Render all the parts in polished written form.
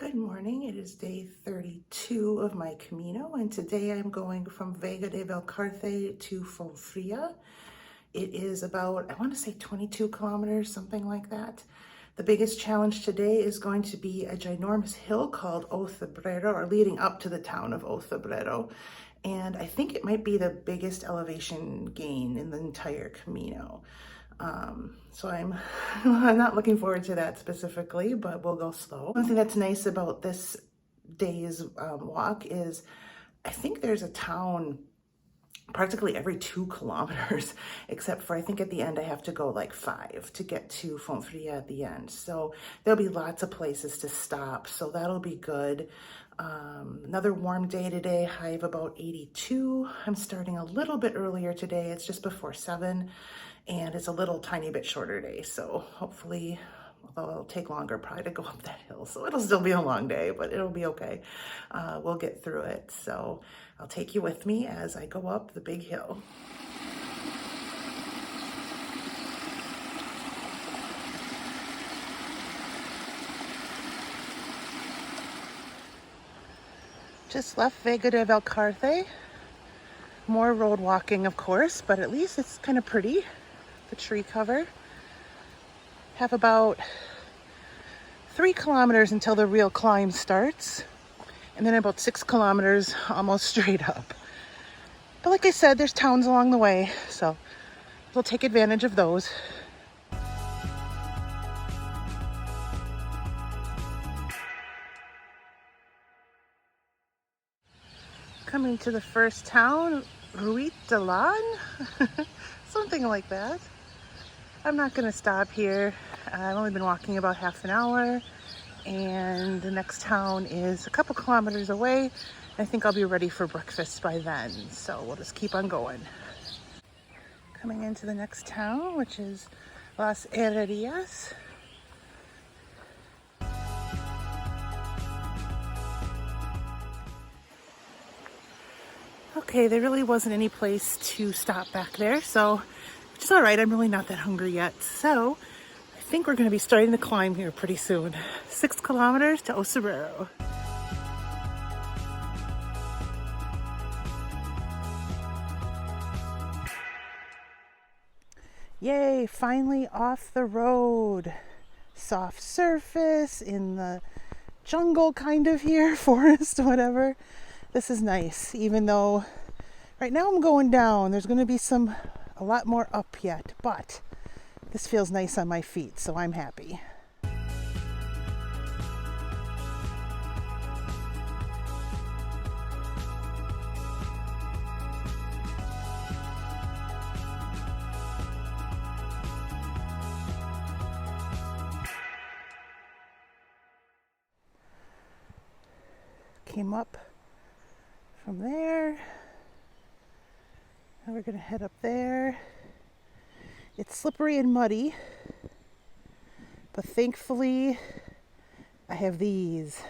Good morning. It is day 32 of my Camino, and today I'm going from Vega de Valcarce to Fonfria. It is about, I want to say 22 kilometers, something like that. The biggest challenge today is going to be a ginormous hill called O Cebreiro, or leading up to the town of O Cebreiro. And I think it might be the biggest elevation gain in the entire Camino. So I'm not looking forward to that specifically, but we'll go slow. One thing that's nice about this day's walk is I think there's a town practically every 2 kilometers, except for I think at the end I have to go like 5 to get to Fonfria at the end. So there'll be lots of places to stop, so that'll be good. Another warm day today, high of about 82. I'm starting a little bit earlier today. It's just before 7, and it's a little tiny bit shorter day. So hopefully, although it'll take longer probably to go up that hill, so it'll still be a long day, but it'll be okay. We'll get through it. So I'll take you with me as I go up the big hill. Just left Vega de Valcarce. More road walking, of course, but at least it's kind of pretty, the tree cover. Have about 3 kilometers until the real climb starts, and then about 6 kilometers almost straight up. But like I said, there's towns along the way, so we'll take advantage of those. Coming to the first town, Ruitalan, something like that. I'm not gonna stop here. I've only been walking about half an hour, and the next town is a couple kilometers away. I think I'll be ready for breakfast by then, so we'll just keep on going. Coming into the next town, which is Las Herrerias. Okay, there really wasn't any place to stop back there, so which is all right. I'm really not that hungry yet, so I think we're going to be starting the climb here pretty soon. 6 kilometers to O Cebreiro. Yay, finally off the road. Soft surface in the jungle kind of here, forest, whatever. This is nice, even though right now I'm going down. There's going to be a lot more up yet, but this feels nice on my feet, so I'm happy. Came up from there. Now we're going to head up there. It's slippery and muddy, but thankfully I have these.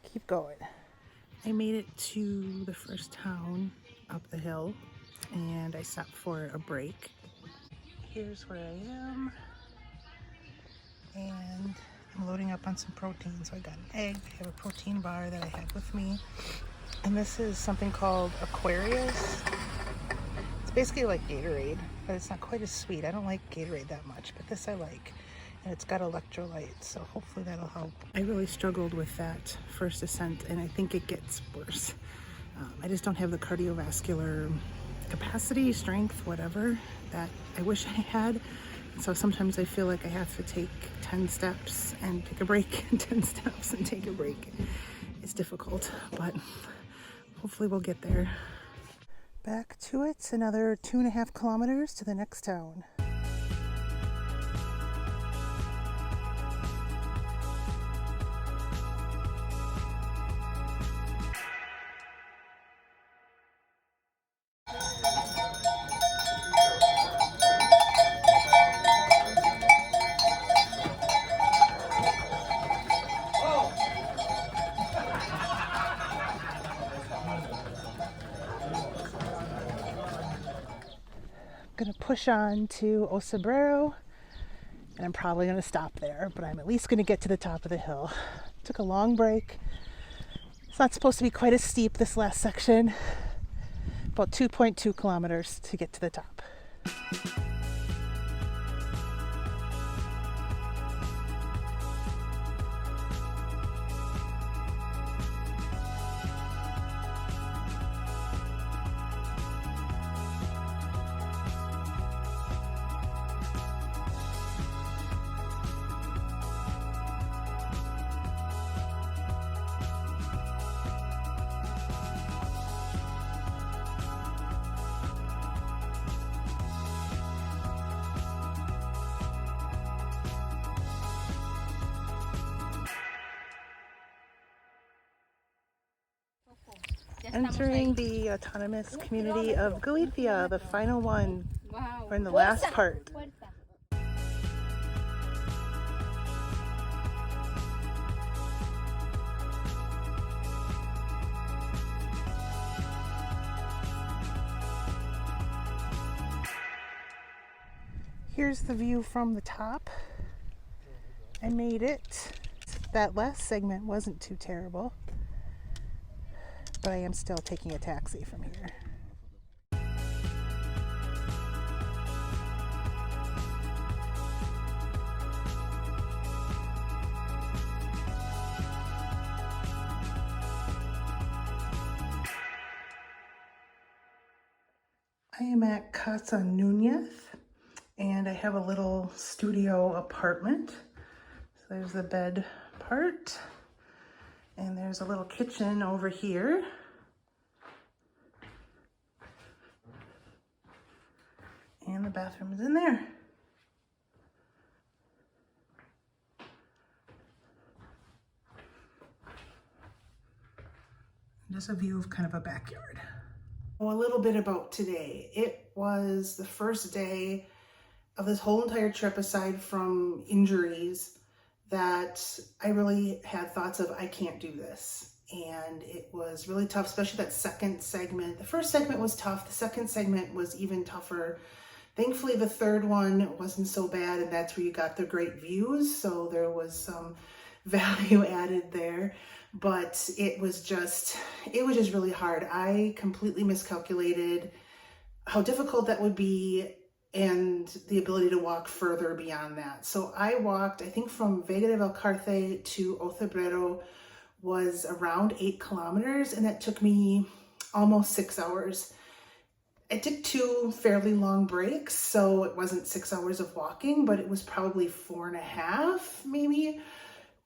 Keep going. I made it to the first town up the hill, and I stopped for a break. Here's where I am, and I'm loading up on some protein. So I got an egg, I have a protein bar that I had with me, and this is something called Aquarius. It's basically like Gatorade, but it's not quite as sweet. I don't like Gatorade that much, but this I like, and it's got electrolytes, so hopefully that'll help. I really struggled with that first ascent, and I think it gets worse. I just don't have the cardiovascular capacity, strength, whatever, that I wish I had. So sometimes I feel like I have to take 10 steps and take a break, and 10 steps and take a break. It's difficult, but hopefully we'll get there. Back to it, another 2.5 kilometers to the next town. Gonna push on to O Cebreiro And I'm probably going to stop there, but I'm at least going to get to the top of the hill. Took a long break. It's not supposed to be quite as steep this last section. About 2.2 kilometers to get to the top. Entering the autonomous community of Galicia, the final one. We're in the last part. Here's the view from the top. I made it. That last segment wasn't too terrible, but I am still taking a taxi from here. I am at Casa Nuñez, and I have a little studio apartment. So there's the bed part, and there's a little kitchen over here. And the bathroom is in there. Just a view of kind of a backyard. Well, a little bit about today. It was the first day of this whole entire trip, aside from injuries, that I really had thoughts of, I can't do this. And it was really tough, especially that second segment. The first segment was tough. The second segment was even tougher. Thankfully, the third one wasn't so bad, and that's where you got the great views. So there was some value added there. But it was just really hard. I completely miscalculated how difficult that would be and the ability to walk further beyond that. So I walked, I think from Vega de Valcarce to O Cebreiro was around 8 kilometers, and that took me almost 6 hours. I took 2 fairly long breaks, so it wasn't 6 hours of walking, but it was probably 4.5 maybe.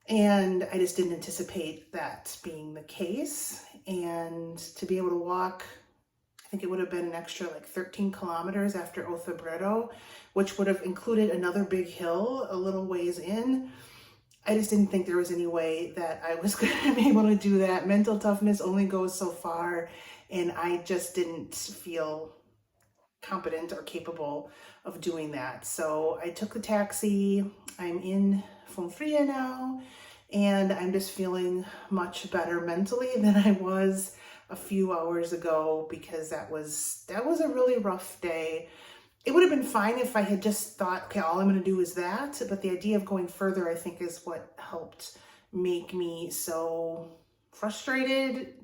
And I just didn't anticipate that being the case. And to be able to walk, I think it would have been an extra like 13 kilometers after O Cebreiro, which would have included another big hill a little ways in. I just didn't think there was any way that I was going to be able to do that. Mental toughness only goes so far, and I just didn't feel competent or capable of doing that. So I took the taxi. I'm in Fonfria now, and I'm just feeling much better mentally than I was a few hours ago, because that was a really rough day. It would have been fine if I had just thought, okay, all I'm going to do is that. But the idea of going further, I think, is what helped make me so frustrated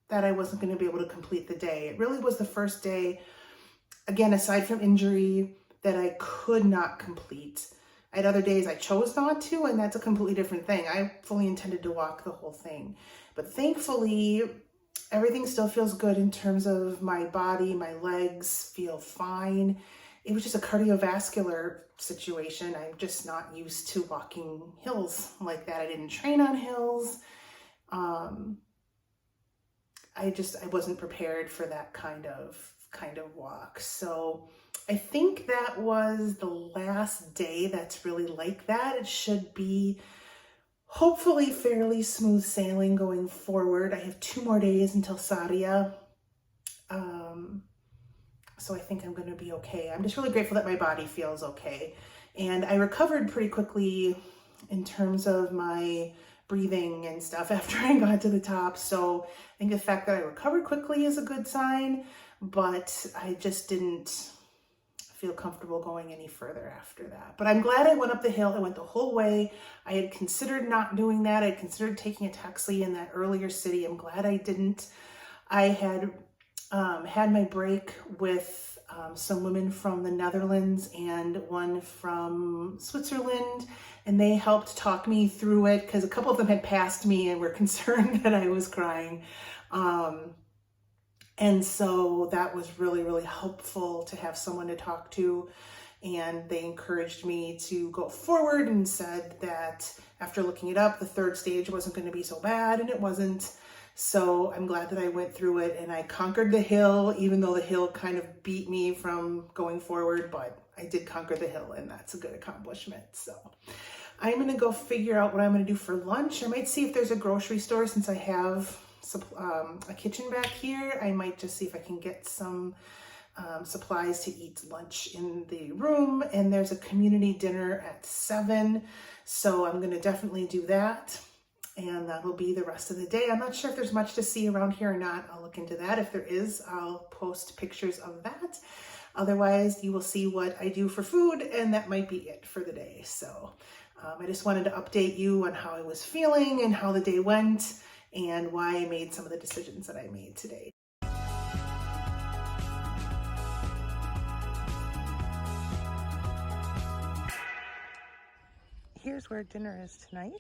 that I wasn't going to be able to complete the day. It really was the first day, again, aside from injury, that I could not complete. I had other days I chose not to, and that's a completely different thing. I fully intended to walk the whole thing. But thankfully, everything still feels good in terms of my body. My legs feel fine. It was just a cardiovascular situation. I'm just not used to walking hills like that. I didn't train on hills. I wasn't prepared for that kind of walk. So I think that was the last day that's really like that. It should be hopefully fairly smooth sailing going forward. I have 2 more days until Sarria. So I think I'm going to be okay. I'm just really grateful that my body feels okay. And I recovered pretty quickly in terms of my breathing and stuff after I got to the top. So I think the fact that I recovered quickly is a good sign, but I just didn't feel comfortable going any further after that. But I'm glad I went up the hill. I went the whole way. I had considered not doing that. I had considered taking a taxi in that earlier city. I'm glad I didn't. I had had my break with some women from the Netherlands and one from Switzerland, and they helped talk me through it because a couple of them had passed me and were concerned that I was crying. And so that was really, really helpful to have someone to talk to. And they encouraged me to go forward and said that after looking it up, the third stage wasn't going to be so bad, and it wasn't. So I'm glad that I went through it and I conquered the hill, even though the hill kind of beat me from going forward, but I did conquer the hill, and that's a good accomplishment. So I'm going to go figure out what I'm going to do for lunch. I might see if there's a grocery store since I have a kitchen back here. I might just see if I can get some supplies to eat lunch in the room, and there's a community dinner at 7, so I'm going to definitely do that. And that'll be the rest of the day. I'm not sure if there's much to see around here or not. I'll look into that. If there is, I'll post pictures of that. Otherwise, you will see what I do for food, and that might be it for the day. So I just wanted to update you on how I was feeling and how the day went and why I made some of the decisions that I made today. Here's where dinner is tonight.